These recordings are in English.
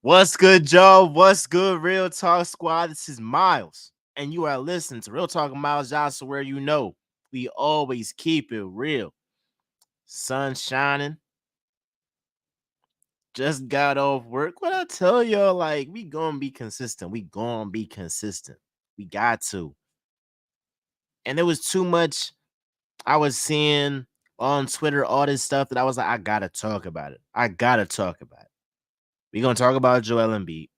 What's good, Joe? What's good, Real Talk Squad? This is Miles, and you are listening to Real Talk with Miles Johnson, where you know we always keep it real. Sun shining, just got off work. What I tell y'all, like, we gonna be consistent. We gonna be consistent. We got to. And there was too much I was seeing on Twitter, all this stuff that I was like, I gotta talk about it. I gotta talk about it. we gonna talk about Joel Embiid.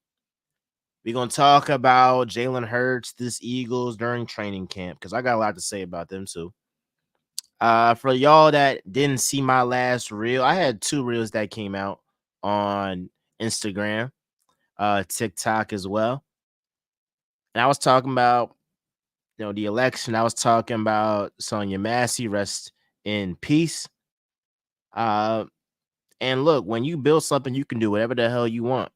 We're gonna talk about Jalen Hurts, this Eagles during training camp, because I got a lot to say about them too. For y'all that didn't see my last reel, I had two reels that came out on Instagram, TikTok as well. And I was talking about, the election. I was talking about Sonia Massey, rest in peace. And look, when you build something, you can do whatever the hell you want.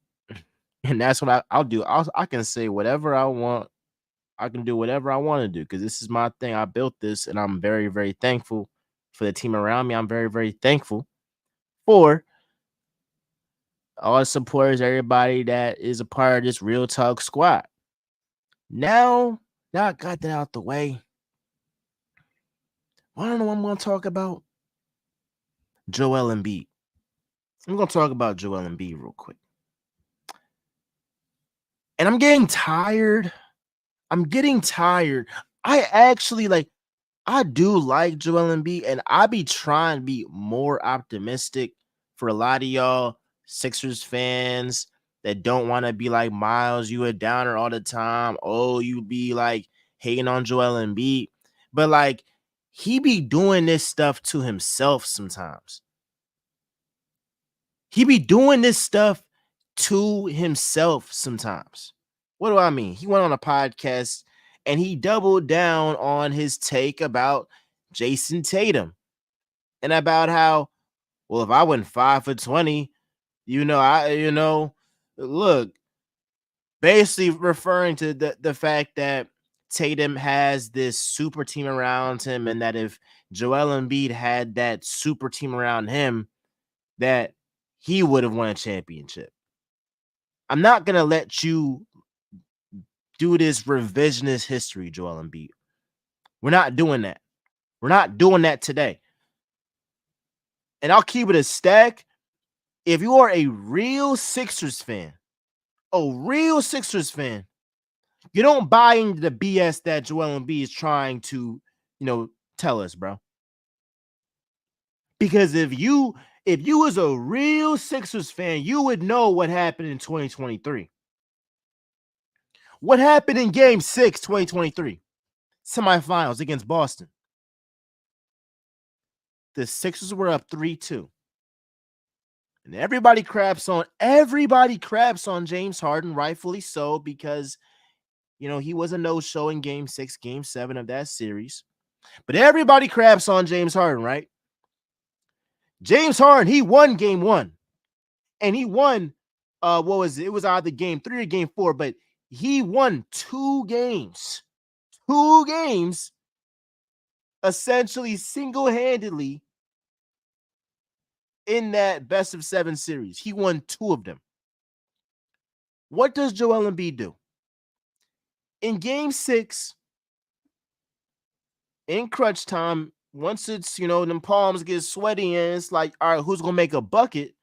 And that's what I'll do. I can say whatever I want. I can do whatever I want to do because this is my thing. I built this, and I'm very, very thankful for the team around me. I'm very, very thankful for all the supporters, everybody that is a part of this Real Talk squad. Now I got that out the way. I don't know what I'm going to talk about. Joel Embiid. I'm going to talk about Joel Embiid real quick. And I'm getting tired. I actually I do like Joel Embiid, and I be trying to be more optimistic for a lot of y'all Sixers fans that don't want to be like Miles. You a downer all the time. Oh, you be like hating on Joel Embiid, but like he be doing this stuff to himself sometimes. He be doing this stuff to himself sometimes. What do I mean? He went on a podcast and he doubled down on his take about Jason Tatum and about how, well, if I went 5 for 20, look, basically referring to the fact that Tatum has this super team around him, and that if Joel Embiid had that super team around him, that he would have won a championship. I'm not going to let you do this revisionist history, Joel Embiid. We're not doing that. We're not doing that today. And I'll keep it a stack. If you are a real Sixers fan, you don't buy into the BS that Joel Embiid is trying to, tell us, bro. Because if you was a real Sixers fan, you would know what happened in 2023. What happened in Game 6, 2023? Semifinals against Boston. The Sixers were up 3-2. And everybody craps on James Harden, rightfully so, because he was a no-show in Game 6, Game 7 of that series. But everybody craps on James Harden, right? James Harden, he won Game 1. And he won, what was it? It was either Game 3 or Game 4, but he won 2 games. 2 games, essentially single-handedly, in that best of 7 series. He won 2 of them. What does Joel Embiid do? In Game 6, in crunch time, once it's, them palms get sweaty and it's like, all right, who's going to make a bucket?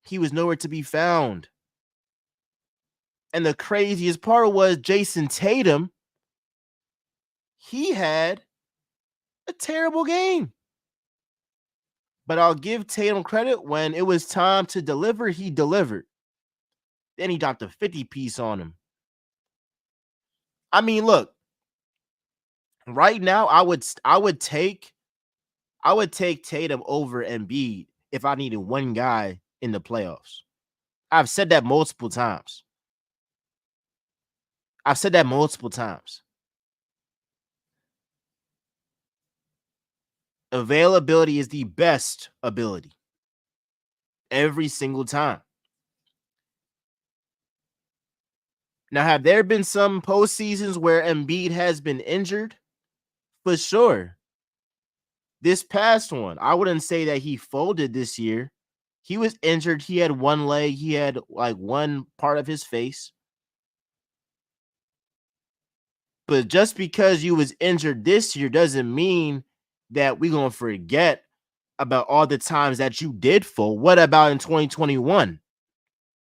He was nowhere to be found. And the craziest part was Jason Tatum. He had a terrible game. But I'll give Tatum credit. When it was time to deliver, he delivered. Then he dropped a 50-piece on him. I mean, look, right now I would take Tatum over Embiid if I needed one guy in the playoffs. I've said that multiple times. Availability is the best ability. Every single time. Now, have there been some postseasons where Embiid has been injured? For sure. This past one, I wouldn't say that he folded this year. He was injured. He had one leg. He had like one part of his face. But just because you was injured this year doesn't mean that we're gonna forget about all the times that you did full. What about in 2021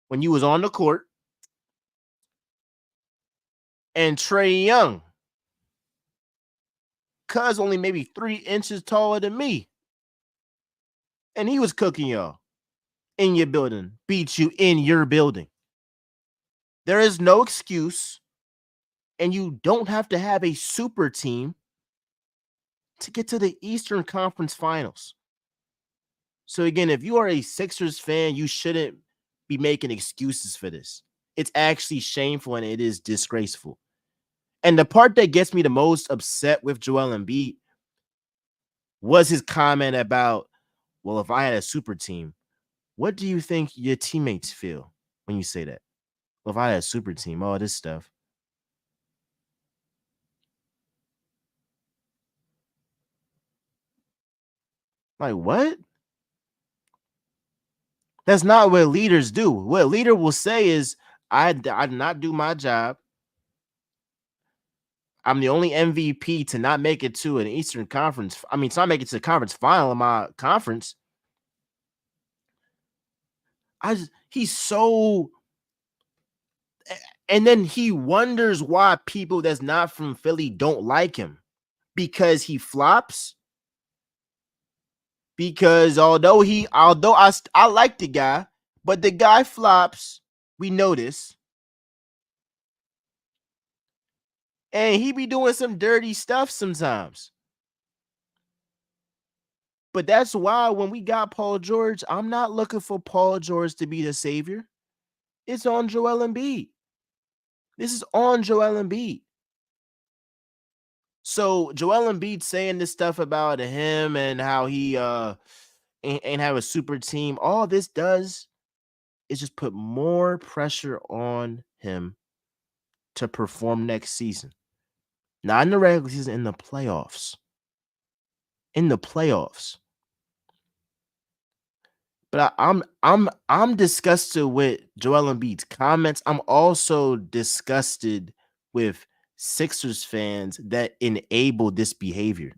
when you was on the court and Trey Young, cuz only maybe 3 inches taller than me, and he was cooking y'all in your building, beat you in your building. There is no excuse, and you don't have to have a super team to get to the Eastern Conference Finals. So again, if you are a Sixers fan, you shouldn't be making excuses for this. It's actually shameful and it is disgraceful. And the part that gets me the most upset with Joel Embiid was his comment about, well, if I had a super team, what do you think your teammates feel when you say that? Well, if I had a super team, all this stuff. Like, what? That's not what leaders do. What a leader will say is, I did not do my job. I'm the only MVP to not make it to an Eastern Conference. I mean, to not make it to the conference final in my conference. He's so, and then he wonders why people that's not from Philly don't like him because he flops. Because although I like the guy, but the guy flops. We know this, and he be doing some dirty stuff sometimes. But that's why when we got Paul George, I'm not looking for Paul George to be the savior. It's on Joel Embiid. This is on Joel Embiid. So Joel Embiid saying this stuff about him and how he ain't have a super team. All this does is just put more pressure on him to perform next season. Not in the regular season, in the playoffs. In the playoffs. But I'm disgusted with Joel Embiid's comments. I'm also disgusted with Sixers fans that enable this behavior,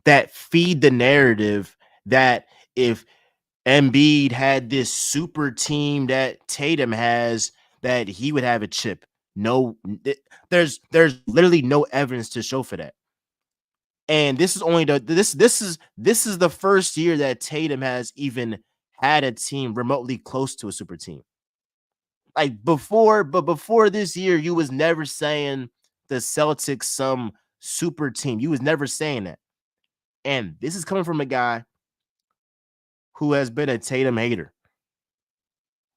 that feed the narrative that if Embiid had this super team that Tatum has, that he would have a chip. No, there's literally no evidence to show for that. And this is only this is the first year that Tatum has even had a team remotely close to a super team. Like before this year, you was never saying the Celtics some super team. You was never saying that. And this is coming from a guy who has been a Tatum hater.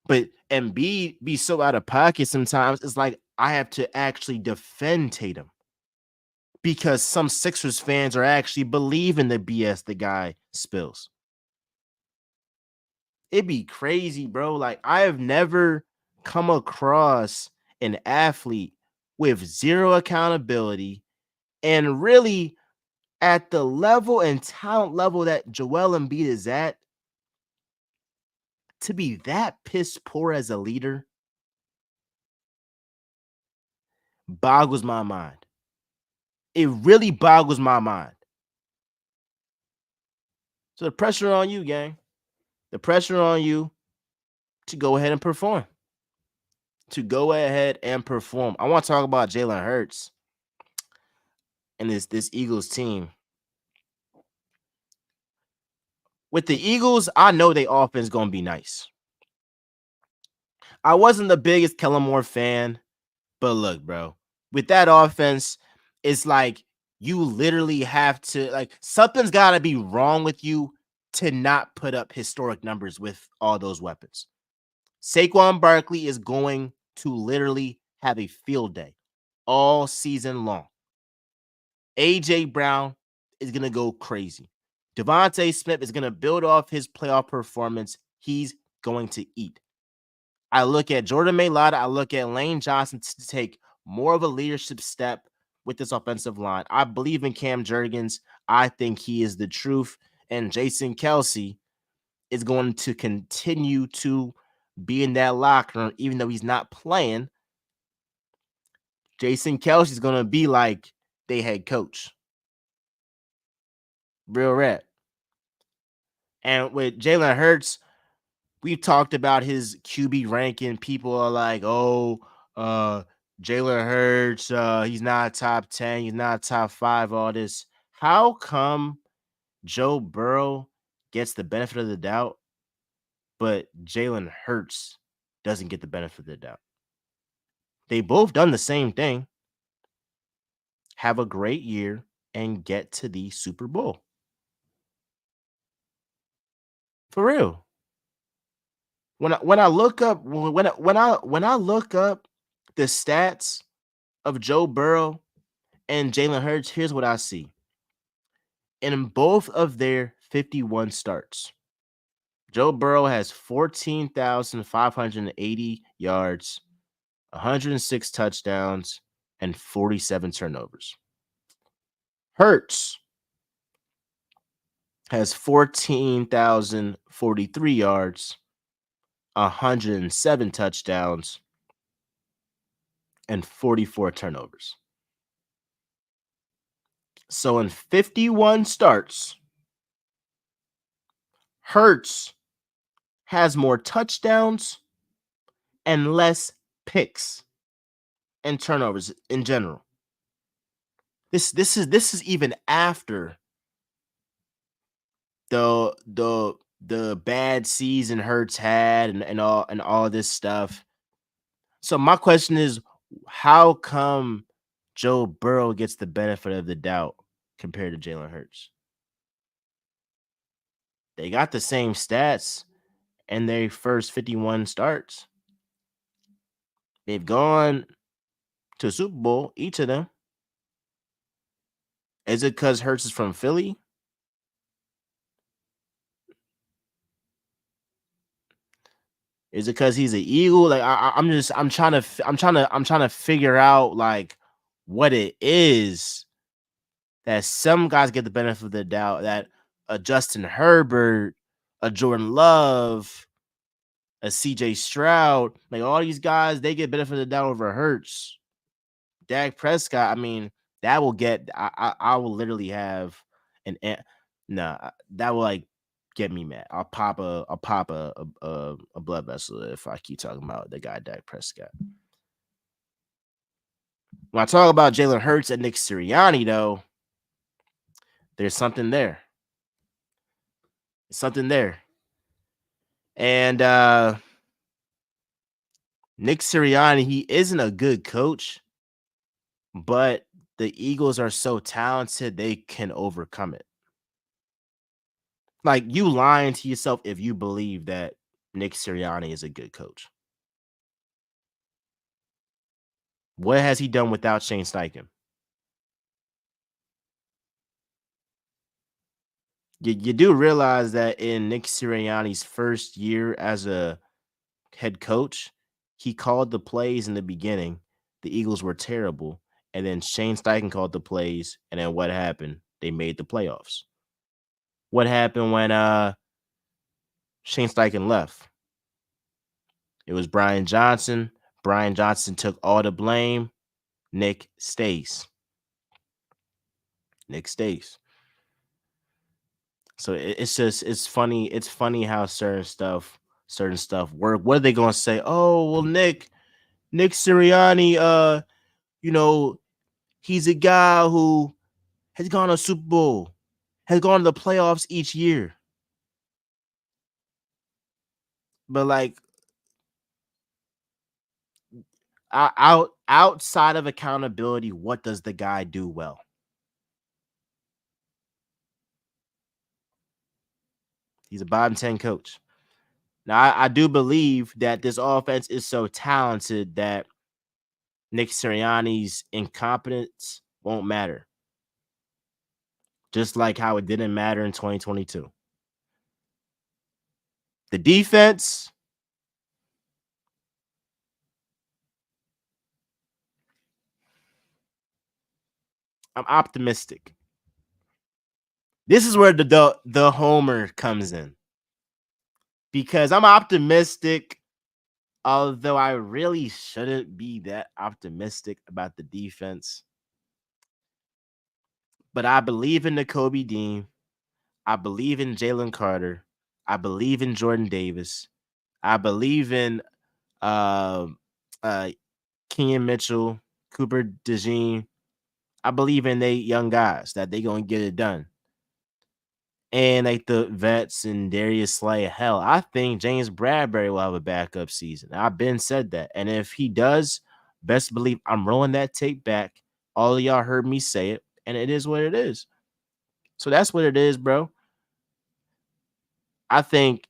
But Embiid be so out of pocket sometimes. It's like I have to actually defend Tatum because some Sixers fans are actually believing the BS the guy spills. It'd be crazy, bro. Like I have never come across an athlete with zero accountability and really at the level and talent level that Joel Embiid is at to be that piss poor as a leader boggles my mind. It really boggles my mind. So the pressure on you, gang. The pressure on you to go ahead and perform. To go ahead and perform. I want to talk about Jalen Hurts and this Eagles team. With the Eagles, I know their offense gonna be nice. I wasn't the biggest Kellen Moore fan, but look, bro, with that offense, it's like you literally have to something's gotta be wrong with you to not put up historic numbers with all those weapons. Saquon Barkley is going to literally have a field day all season long. AJ Brown is going to go crazy. Devontae Smith is going to build off his playoff performance. He's going to eat. I look at Jordan Mailata. I look at Lane Johnson to take more of a leadership step with this offensive line. I believe in Cam Jurgens. I think he is the truth. And Jason Kelsey, is going to continue to be in that locker room, even though he's not playing. Jason Kelsey's going to be like they head coach. Real rap. And with Jalen Hurts, we've talked about his QB ranking. People are like, oh, uh, Jalen Hurts, he's not top 10, he's not top 5, all this. How come Joe Burrow gets the benefit of the doubt, but Jalen Hurts doesn't get the benefit of the doubt? They both done the same thing. Have a great year and get to the Super Bowl. For real. When I look up when I look up the stats of Joe Burrow and Jalen Hurts, here's what I see. In both of their 51 starts, Joe Burrow has 14,580 yards, 106 touchdowns, and 47 turnovers. Hurts has 14,043 yards, 107 touchdowns, and 44 turnovers. So in 51 starts, Hurts has more touchdowns and less picks and turnovers in general. This is even after the bad season Hurts had and all this stuff. So my question is, how come Joe Burrow gets the benefit of the doubt compared to Jalen Hurts? They got the same stats in their first 51 starts. They've gone to Super Bowl, each of them. Is it because Hurts is from Philly? Is it because he's an Eagle? Like I'm trying to figure out like what it is that some guys get the benefit of the doubt that a Justin Herbert, a Jordan Love, a CJ Stroud, like all these guys, they get benefit of the doubt over Hurts. Dak Prescott, I mean, that will get I will literally have nah, that will like get me mad. I'll pop a blood vessel if I keep talking about the guy Dak Prescott. When I talk about Jalen Hurts and Nick Sirianni, though, there's something there. Something there. And Nick Sirianni, he isn't a good coach, but the Eagles are so talented they can overcome it. Like, you lying to yourself if you believe that Nick Sirianni is a good coach. What has he done without Shane Steichen? You do realize that in Nick Sirianni's first year as a head coach, he called the plays in the beginning. The Eagles were terrible. And then Shane Steichen called the plays. And then what happened? They made the playoffs. What happened when Shane Steichen left? It was Brian Johnson. Brian Johnson took all the blame. Nick stays. Nick stays. So it's funny. It's funny how certain stuff work. What are they gonna say? Oh, well, Nick Sirianni, you know, he's a guy who has gone to Super Bowl, has gone to the playoffs each year. But like outside of accountability, what does the guy do well? He's a bottom 10 coach. Now, I do believe that this offense is so talented that Nick Sirianni's incompetence won't matter. Just like how it didn't matter in 2022. The defense, I'm optimistic. This is where the homer comes in. because I'm optimistic, although I really shouldn't be that optimistic about the defense. But I believe in the Kobe Dean. I believe in Jalen Carter. I believe in Jordan Davis. I believe in uh, uh, Kenyon Mitchell, Cooper DeJean. I believe in they young guys that they gonna get it done. And like the vets and Darius Slay, hell, I think James Bradbury will have a backup season. I've been said that. And if he does, best believe I'm rolling that tape back. All of y'all heard me say it, and it is what it is. So that's what it is, bro. I think